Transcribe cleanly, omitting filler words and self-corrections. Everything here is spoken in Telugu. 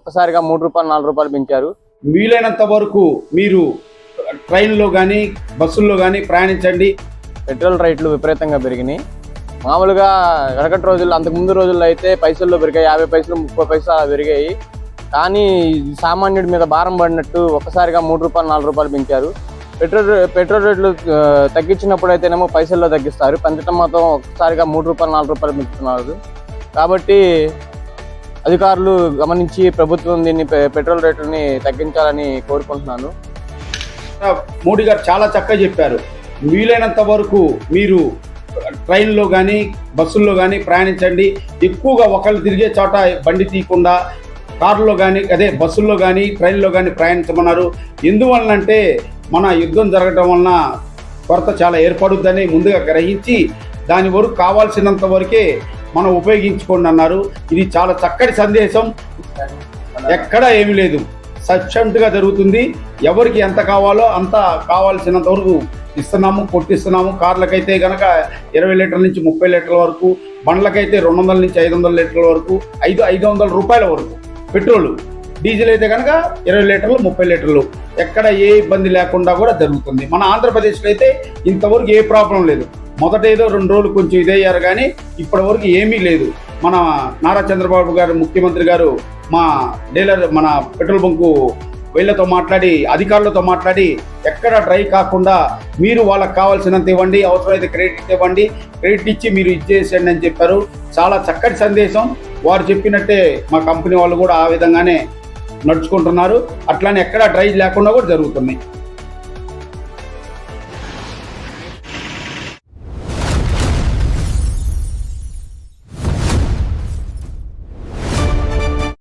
ఒక్కసారిగా రూ. 3 రూ. 4 పెంచారు. వీలైనంత వరకు మీరు ట్రైన్లో కానీ బస్సుల్లో కానీ ప్రయాణించండి. పెట్రోల్ రేట్లు విపరీతంగా పెరిగినాయి. మామూలుగా వెనకటి రోజుల్లో, అంతకుముందు రోజుల్లో అయితే పైసల్లో పెరిగాయి, 50 పైసలు 30 పైసలు అలా పెరిగాయి. కానీ సామాన్యుడి మీద భారం పడినట్టు ఒక్కసారిగా రూ. 3 4 పెంచారు. పెట్రోల్ రేట్లు తగ్గించినప్పుడు అయితేనేమో పైసల్లో తగ్గిస్తారు, పెంచడం మాత్రం ఒక్కసారిగా రూ. 3 4 పెంచుతున్నారు. కాబట్టి అధికారులు గమనించి ప్రభుత్వం దీన్ని పెట్రోల్ రేట్లని తగ్గించాలని కోరుకుంటున్నాను. మోడీ గారు చాలా చక్కగా చెప్పారు. వీలైనంత వరకు మీరు ట్రైన్లో కానీ బస్సుల్లో కానీ ప్రయాణించండి. ఎక్కువగా ఒకళ్ళు తిరిగే చోట బండి తీయకుండా కారులో కానీ బస్సుల్లో కానీ ట్రైన్లో కానీ ప్రయాణించమన్నారు. ఎందువలనంటే మన యుద్ధం జరగడం వలన కొరత చాలా ఏర్పడుద్దని ముందుగా గ్రహించి దాని వరకు కావాల్సినంత వరకే మనం ఉపయోగించుకోండి అన్నారు. ఇది చాలా చక్కటి సందేశం. ఎక్కడా ఏమీ లేదు, సఫిషియెంట్గా జరుగుతుంది. ఎవరికి ఎంత కావాలో అంత కావాల్సినంత వరకు ఇస్తున్నాము, కొట్టిస్తున్నాము. కార్లకైతే కనుక 20 లీటర్ల నుంచి 30 లీటర్ల వరకు, బండ్లకైతే 200 నుంచి 500 లీటర్ల వరకు, 500 రూపాయల వరకు పెట్రోలు. డీజిల్ అయితే కనుక 20 లీటర్లు 30 లీటర్లు. ఎక్కడ ఏ ఇబ్బంది లేకుండా కూడా జరుగుతుంది. మన ఆంధ్రప్రదేశ్లో అయితే ఇంతవరకు ఏ ప్రాబ్లం లేదు. మొదట ఏదో 2 రోజులు కొంచెం ఇదయ్యారు కానీ ఇప్పటి వరకు ఏమీ లేదు. మన నారా చంద్రబాబు గారు ముఖ్యమంత్రి గారు మా డీలర్ మన పెట్రోల్ బంకు వీళ్ళతో మాట్లాడి, అధికారులతో మాట్లాడి ఎక్కడ డ్రై కాకుండా మీరు వాళ్ళకి కావాల్సినంత ఇవ్వండి, అవసరమైతే క్రెడిట్ ఇవ్వండి, క్రెడిట్ ఇచ్చి మీరు ఇచ్చేసేయండి అని చెప్పారు. చాలా చక్కటి సందేశం. వారు చెప్పినట్టే మా కంపెనీ వాళ్ళు కూడా ఆ విధంగానే నడుచుకుంటున్నారు. అట్లానే ఎక్కడ డ్రై లేకుండా కూడా జరుగుతున్నాయి.